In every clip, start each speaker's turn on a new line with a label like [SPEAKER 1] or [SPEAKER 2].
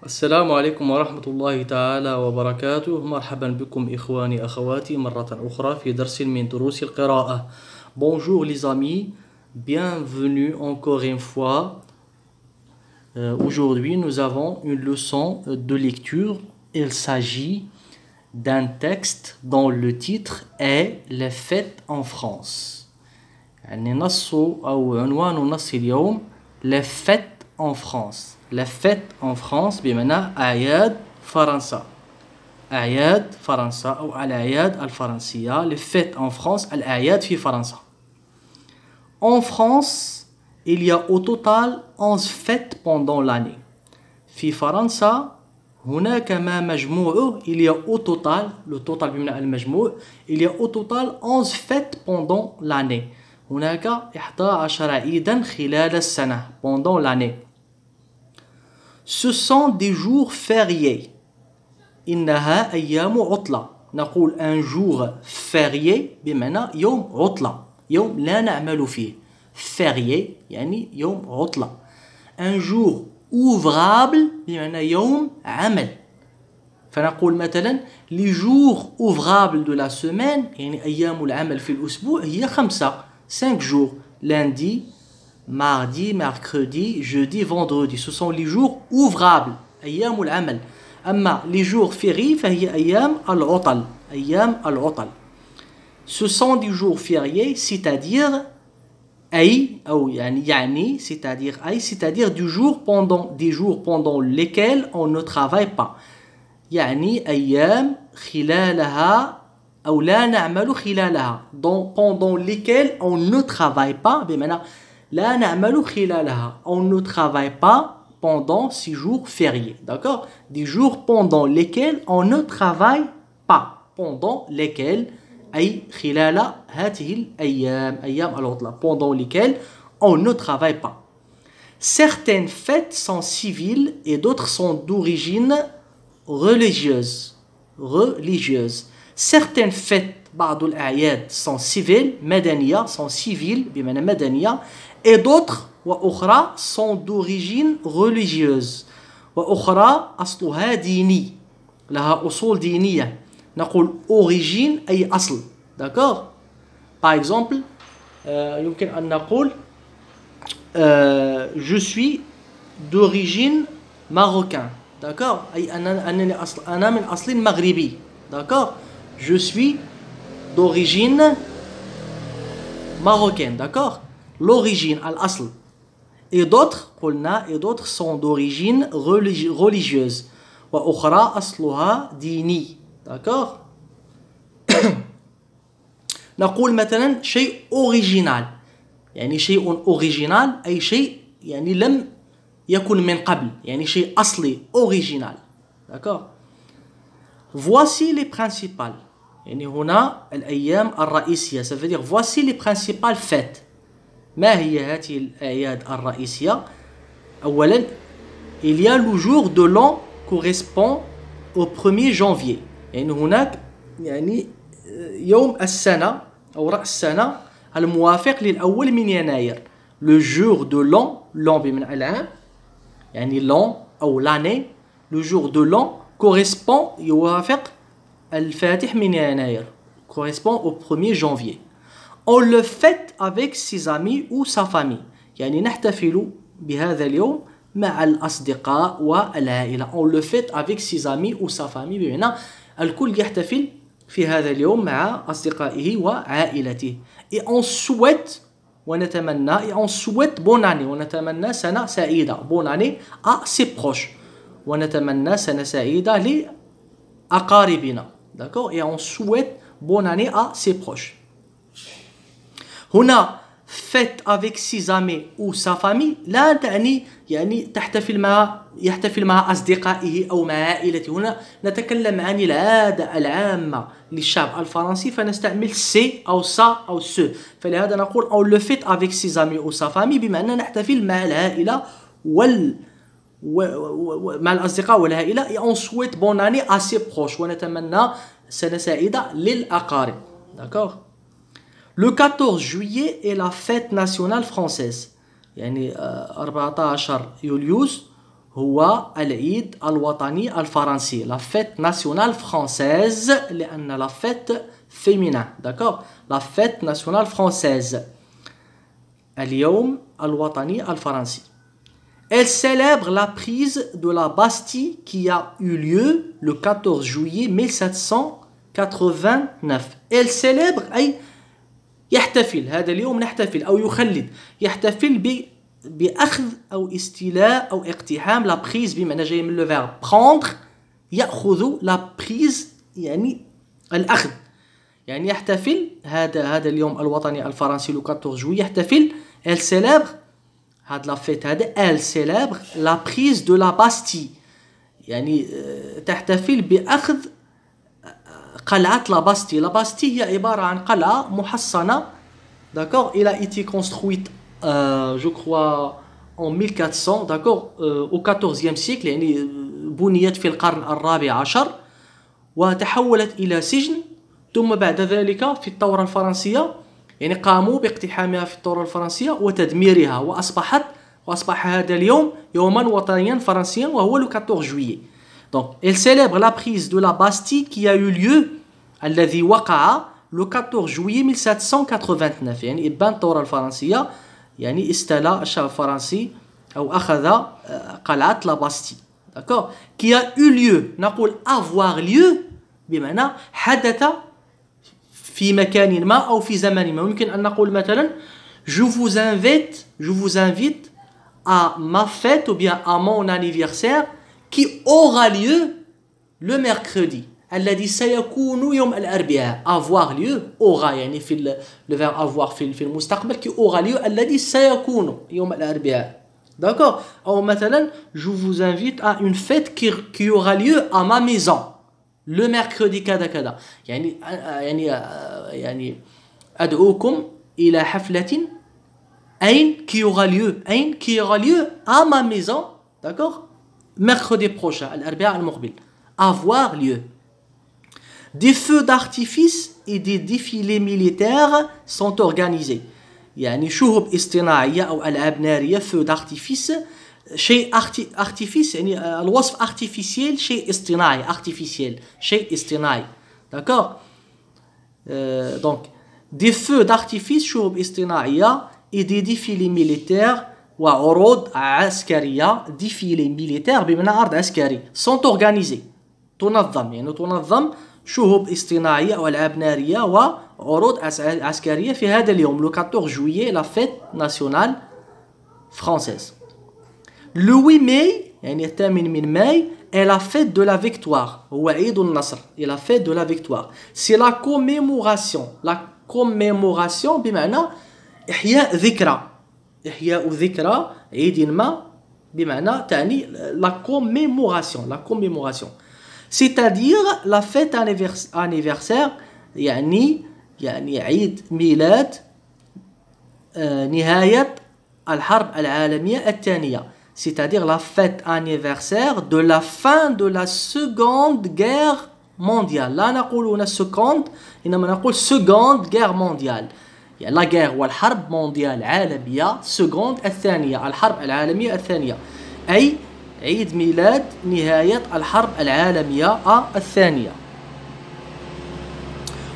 [SPEAKER 1] السلام عليكم ورحمة الله تعالى وبركاته. مرحبا بكم إخواني أخواتي مرة أخرى في درس من دروس القراءة. Bonjour les amis, bienvenue encore une fois. Aujourd'hui nous avons une leçon de lecture. Il s'agit d'un texte dont le titre est Les fêtes en France. يعني نص أو عنوان نص اليوم Les fêtes en France. Les fêtes en France بمعنى أعياد فرنسا. أعياد فرنسا أو الأعياد الفرنسية. Les fêtes en France الأعياد في فرنسا. En France, il y a au total 11 fêtes pendant l'année. في فرنسا هناك ما مجموعه il y a au total le total بمعنى المجموع il y a au total 11 fêtes pendant l'année. هناك 11 عيدا خلال السنة pendant l'année. Ce sont des jours fériés. إنها أيام عطلة. نقول un jour férié بمعنى يوم عطلة. يوم لا نعمل فيه. férié يعني يوم عطلة. Un jour ouvrable بمعنى يوم عمل. فنقول مثلا les jours ouvrables de la semaine يعني أيام العمل في الأسبوع هي 5 jours. Lundi, mardi, mercredi, jeudi, vendredi. Ce sont les jours ouvrables. أيام العمل. أما les jours fériés فهي أيام العطل. أيام العطل. Ce sont des jours fériés, c'est-à-dire أي أو يعني c'est-à-dire des jours pendant lesquels on ne travaille pas. يعني أيام خلالها أو لا نعمل خلالها. pendant lesquels on ne travaille pas بمعنى لا نعمل خلالها. On ne travaille pas pendant 6 jours fériés. D'accord? Des jours pendant lesquels on ne travaille pas. Pendant lesquels أي خلال هذه الأيام أيام العطلة. Pendant lesquels on ne travaille pas. Certaines fêtes sont civiles et d'autres sont d'origine religieuse. Certaines fêtes بعض الأعياد sont civiles مدنية sont civiles بمعنى مدنية et d'autres وأخرى sont d'origine religieuse. وأخرى أصلها ديني لها أصول دينية. نقول origine أي أصل. d'accord. par exemple يمكن أن نقول je suis d'origine marocain. d'accord. أي أنا من أصل مغربي. d'accord. je suis d'origine marocaine. d'accord. l'origine الأصل. et d'autres قلنا et d'autres sont d'origine religieuse. وأخرى أصلها ديني. d'accord. نقول مثلا شيء original. يعني شيء original أي شيء يعني لم يكن من قبل. يعني شيء أصلي original. d'accord. voici les principales. يعني هنا الأيام الرئيسية. ça veut dire voici les principales fêtes. ما هي هذه الأعياد الرئيسية؟ أولا il y a le jour de l'an correspond au 1er janvier. يعني هناك يعني يوم السنة أو رأس السنة الموافق للأول من يناير. le jour de l'an بمعنى العام يعني l'an أو l'année. le jour de l'an correspond يوافق الفاتح من يناير correspond au 1er janvier. on le fête avec ses amis ou sa famille. يعني نحتفل بهذا اليوم مع الأصدقاء والعائلة. on le fête avec ses amis ou sa famille بمعنى الكل يحتفل في هذا اليوم مع أصدقائه وعائلته. et on souhaite ونتمنى et on souhaite bonne année. ونتمنى سنة سعيدة. bonne année à ses proches. ونتمنى سنة سعيدة لأقاربنا. d'accord. et on souhaite bonne année à ses proches. هنا fête avec ses amis ou sa famille لا تعني يعني يحتفل مع أصدقائه أو مع عائلته. هنا نتكلم عن العادة العامة للشعب الفرنسي فنستعمل سي أو سا أو سو. فلهذا نقول on le fête avec ses amis ou sa famille بمعنى نحتفل مع العائلة مع الأصدقاء والعائلة. et on souhaite bonne année à ses proches. ونتمنى سنة سعيدة للأقارب. d'accord. Le 14 juillet est la fête nationale française. يعني 14 يوليوز هو العيد الوطني الفرنسي la fête nationale française لأن la fête féminin d'accord la fête nationale française اليوم الوطني الفرنسي. Elle célèbre la prise de la Bastille qui a eu lieu le 14 juillet 1789. Elle célèbre أي يحتفل هذا اليوم نحتفل أو يخلد يحتفل بأخذ أو استيلاء أو اقتحام la prise بمعنى جاي من le verbe prendre يأخذ la prise يعني الأخذ يعني يحتفل هذا اليوم الوطني الفرنسي le 14 juillet يحتفل elle célèbre هاد لا فيت هذا elle célèbre la prise de la Bastille يعني تحتفل بأخذ قلعة لا باستي. لا باستي هي عبارة عن قلعة محصنة d'accord il a été construite je crois en 1400 d'accord au 14e siècle يعني بنيت في القرن الرابع عشر وتحولت إلى سجن ثم بعد ذلك في الثورة الفرنسية يعني قاموا باقتحامها في الثورة الفرنسية وتدميرها وأصبح هذا اليوم يوما وطنيا فرنسيا وهو le 14 juillet. Donc elle célèbre la prise de la Bastille qui a eu lieu الذي وقع le 14 juillet 1789 يعني إبان الثورة الفرنسية يعني استلى الشعب الفرنسي أو أخذ قلعة لا باستي d'accord qui a eu lieu نقول avoir lieu بمعنى حدث في مكان ما أو في زمن ما. ممكن أن نقول مثلا je vous invite à ma fête ou bien à mon anniversaire qui aura lieu le mercredi الذي سيكون يوم الأربعاء. avoir lieu aura يعني في le verbe avoir في المستقبل qui aura lieu الذي سيكون يوم الأربعاء d'accord. أو مثلا je vous invite à une fête qui aura lieu à ma maison le mercredi كذا كذا يعني أدعوكم إلى حفلة qui aura lieu à ma maison d'accord mercredi prochain الأربعاء المقبل avoir lieu. Des feux d'artifice et des défilés militaires sont organisés يعني شهب اصطناعية أو ألعاب نارية feux d'artifice شيء artifice يعني الوصف artificiel شيء اصطناعي artificiel شيء اصطناعي d'accord donc des feux d'artifice شهب اصطناعية et des défilés militaires وعروض عسكرية défilés militaires بمعنى عرض عسكري sont organisés تنظم شهب اصطناعية أو ألعاب نارية وعروض عسكرية في هذا اليوم le 14 juillet la fête nationale française. Le 8 mai يعني الثامن من ماي est la fête de la victoire هو عيد النصر et la fête de la victoire c'est la commémoration بمعنى إحياء ذكرى عيد ما بمعنى تعني la commémoration c'est-à-dire la fête anniversaire يعني عيد ميلاد نهاية الحرب العالمية الثانية c'est-à-dire la fête anniversaire de la fin de la seconde guerre mondiale. لا نقول seconde إنما نقول seconde guerre mondiale يعني la guerre والحرب مونديال عالمية seconde الثانية الحرب العالمية الثانية أي عيد ميلاد نهاية الحرب العالمية الثانية.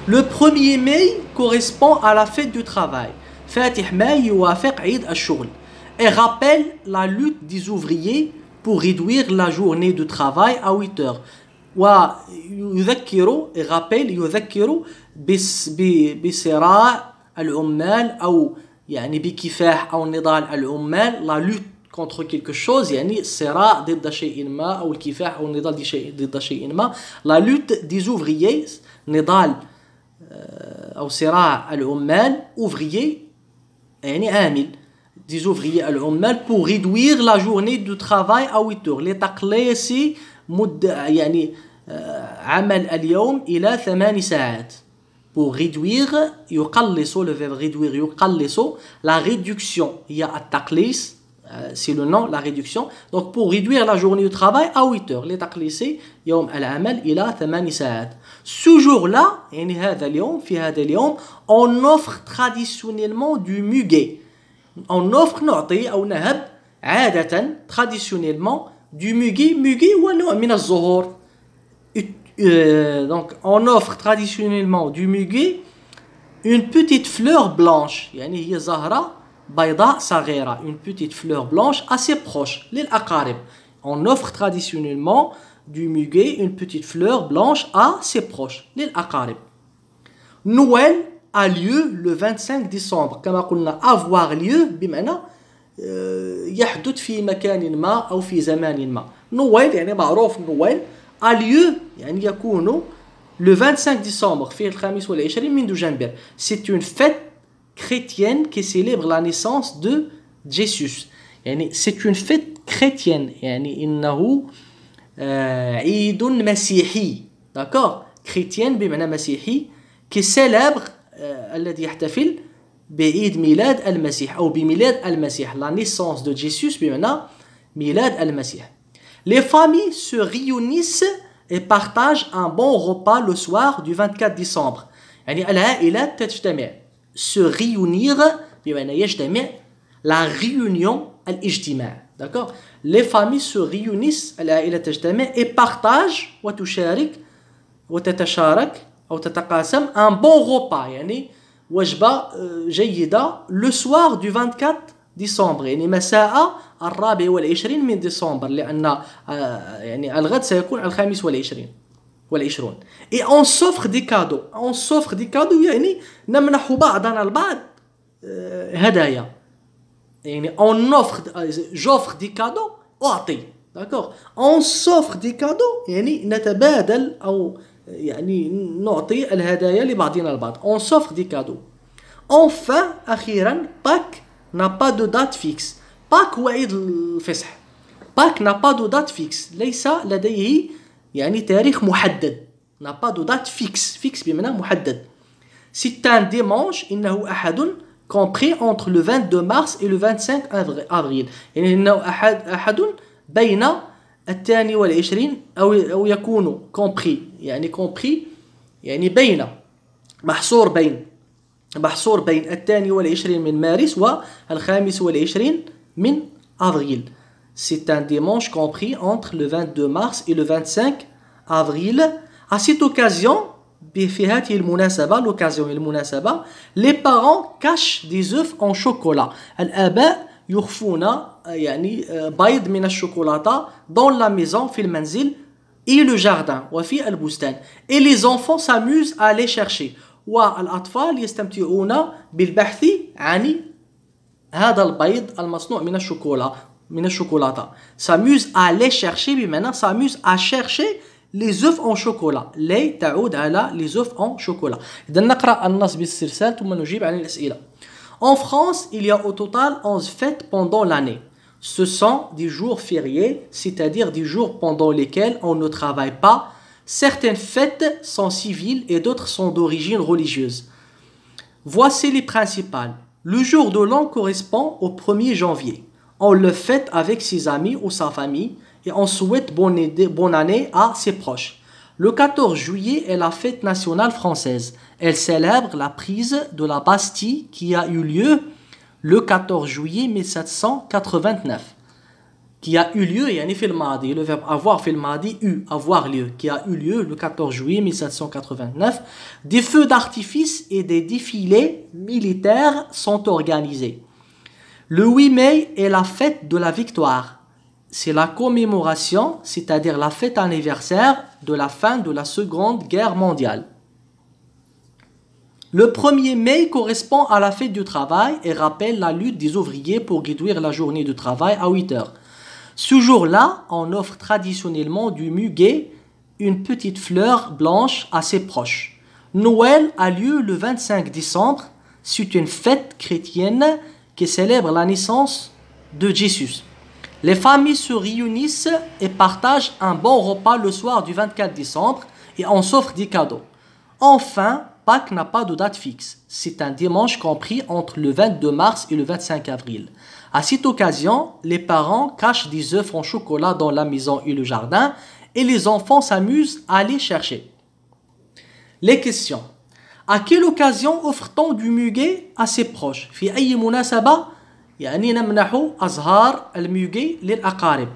[SPEAKER 1] Le 1er mai correspond à la fête du travail. فاتح ماي يوافق عيد الشغل. Et rappelle la lutte des ouvriers pour réduire la journée de travail à 8 heures. ويذكر يذكر بصراع العمال أو يعني بكفاح أو نضال العمال la lutte contre quelque chose يعني الصراع ضد شيء ما أو الكفاح أو النضال ضد شيء ما la lutte des ouvriers نضال أو صراع العمال ouvrier يعني عامل des ouvriers العمال pour réduire la journée de travail à 8 heures لتقليص مدة يعني عمل اليوم إلى 8 ساعات pour réduire يقلص le verbe réduire يقلص la réduction هي التقليص c'est le nom la réduction donc pour réduire la journée de travail à 8 heures لتقليص يوم العمل إلى 8 ساعات. ce jour-là يعني هذا اليوم في هذا اليوم on offre traditionnellement du muguet on offre نعطي أو نهب عادة traditionnellement du muguet. Muguet ou un min az-zuhur. Donc on offre traditionnellement du muguet une petite fleur blanche. يعني هي زهرة بيضاء صغيرة. Une petite fleur blanche assez proche. للأقارب. On offre traditionnellement du muguet, une petite fleur blanche assez proche. للأقارب. Noël a lieu le 25 décembre. كما قلنا avoir lieu بمعنى يحدث في مكان ما أو في زمان ما. نويل يعني معروف نويل a lieu يعني يكون le 25 décembre في الخامس والعشرين من دجنبر. C'est une fête chrétienne qui célèbre la naissance de Jésus. يعني c'est une fête chrétienne يعني إنه عيد مسيحي. d'accord chrétienne بمعنى مسيحي qui célèbre الذي يحتفل بعيد ميلاد المسيح أو بميلاد المسيح. La naissance de Jésus بمعنى ميلاد المسيح. Les familles se réunissent et partagent un bon repas le soir du 24 décembre. يعني العائلات تجتمع. Se réunir بمعنى يجتمع. La réunion الاجتماع. d'accord Les familles se réunissent العائلة تجتمع et partagent وتشارك وتتشارك أو تتقاسم un bon repas يعني وجبة جيدة le soir du 24 ديسمبر يعني مساء 24 من ديسمبر لأن يعني الغد سيكون الخامس والعشرون. Et on s'offre des cadeaux. On s'offre des cadeaux يعني نمنح بعضنا البعض هدايا. يعني on offre j'offre des cadeaux أعطي. d'accord on s'offre des cadeaux يعني نتبادل أو يعني نعطي الهدايا لبعضنا البعض. On s'offre des cadeaux. Enfin أخيرا Pâques n'a pas de date fixe. Pâques هو عيد الفصح. Pâques n'a pas de date fixe. ليس لديه يعني تاريخ محدد. n'a pas de date fixe. fixe بمعنى محدد. C'est un dimanche إنه أحد compris entre le 22 mars et le 25 avril. يعني إنه أحد بين الثاني والعشرين أو يكون compris يعني compris يعني بين محصور بين الثاني والعشرين من مارس والخامس والعشرين من أفريل. C'est un dimanche compris entre le 22 mars et le 25 avril. À cette occasion, في هذه المناسبة, les parents cachent des œufs en chocolat. الآباء يخفون يعني بيض من الشوكولاتة dans la maison في المنزل et le jardin وفي البستان. Et les enfants s'amusent à les chercher. والأطفال يستمتعون بالبحث عن هذا البيض المصنوع من الشوكولاتة. s'amuse à les chercher بمعنى s'amuse à chercher les œufs en chocolat. لي تعود على les œufs en chocolat. إذا نقرأ النص باسترسال ثم نجيب عن الأسئلة. En France, il y a au total 11 fêtes pendant l'année. Ce sont des jours fériés, c'est-à-dire des jours pendant lesquels on ne travaille pas. Certaines fêtes sont civiles et d'autres sont d'origine religieuse. Voici les principales. Le jour de l'an correspond au 1er janvier. On le fête avec ses amis ou sa famille et on souhaite bonne année à ses proches. Le 14 juillet est la fête nationale française. Elle célèbre la prise de la Bastille qui a eu lieu le 14 juillet 1789. Qui a eu lieu, يعني في الماضي, le verbe avoir في الماضي, avoir lieu, qui a eu lieu le 14 juillet 1789. Des feux d'artifice et des défilés militaires sont organisés. Le 8 mai est la fête de la victoire. C'est la commémoration, c'est-à-dire la fête anniversaire de la fin de la Seconde Guerre mondiale. Le 1er mai correspond à la fête du travail et rappelle la lutte des ouvriers pour réduire la journée de travail à 8 heures. Ce jour-là, on offre traditionnellement du muguet, une petite fleur blanche assez proche. Noël a lieu le 25 décembre. C'est une fête chrétienne qui célèbre la naissance de Jésus. Les familles se réunissent et partagent un bon repas le soir du 24 décembre et on s'offre des cadeaux. Enfin, Pâques n'a pas de date fixe. C'est un dimanche compris entre le 22 mars et le 25 avril. À cette occasion, les parents cachent des œufs en chocolat dans la maison et le jardin et les enfants s'amusent à les chercher. Les questions. À quelle occasion offre-t-on du muguet à ses proches? في أي مناسبة يعني نمنح أزهار الميوغي للأقارب.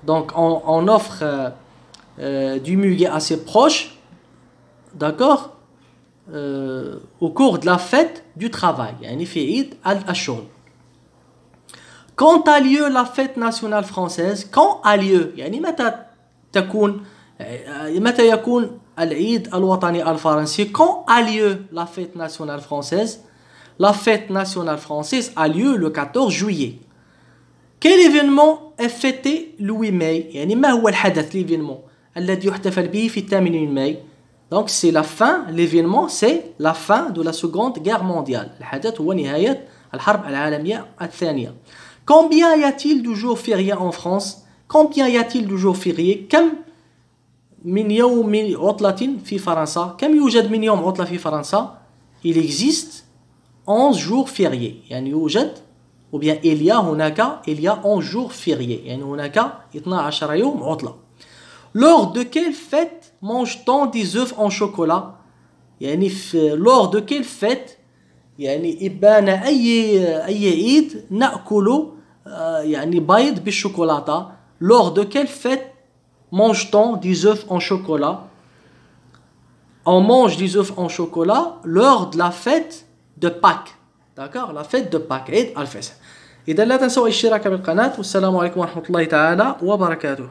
[SPEAKER 1] Donc on offre du muguet à ses proches, d'accord, au cours de la fête du travail, يعني في عيد الشغل. Quand a lieu la fête nationale française, quand a lieu يعني متى يكون العيد الوطني الفرنسي, quand a lieu la fête nationale française? La fête nationale française a lieu le 14 juillet. Quel événement est fêté le 8 mai? يعني ما هو الحدث, l'événement الذي يحتفل به في 8 mai? Donc c'est la fin, l'événement c'est la fin de la Seconde Guerre mondiale. الحدث هو نهاية الحرب العالمية الثانية. Combien y a-t-il de jours fériés en France? Combien y a-t-il de jours fériés? كم من يوم عطلة في فرنسا? كم يوجد من يوم عطلة في فرنسا? Il existe 11 jours fériés. يعني يوجد ou bien il y a 11 jours fériés. يعني هناك 12 يوم عطلة. Lors de quelle fête mange-t-on des œufs en chocolat? يعني lors de quelle fête يعني إبان أي عيد نأكل يعني بيض بالشوكولاتة. Lors de quelle fête mange-t-on des œufs en chocolat? On mange des œufs en chocolat lors de la fête de Pâques. D'accord, la fête de Pâques, عيد الفصح. إذا لا تنسوا الاشتراك بالقناة والسلام عليكم ورحمة الله تعالى وبركاته.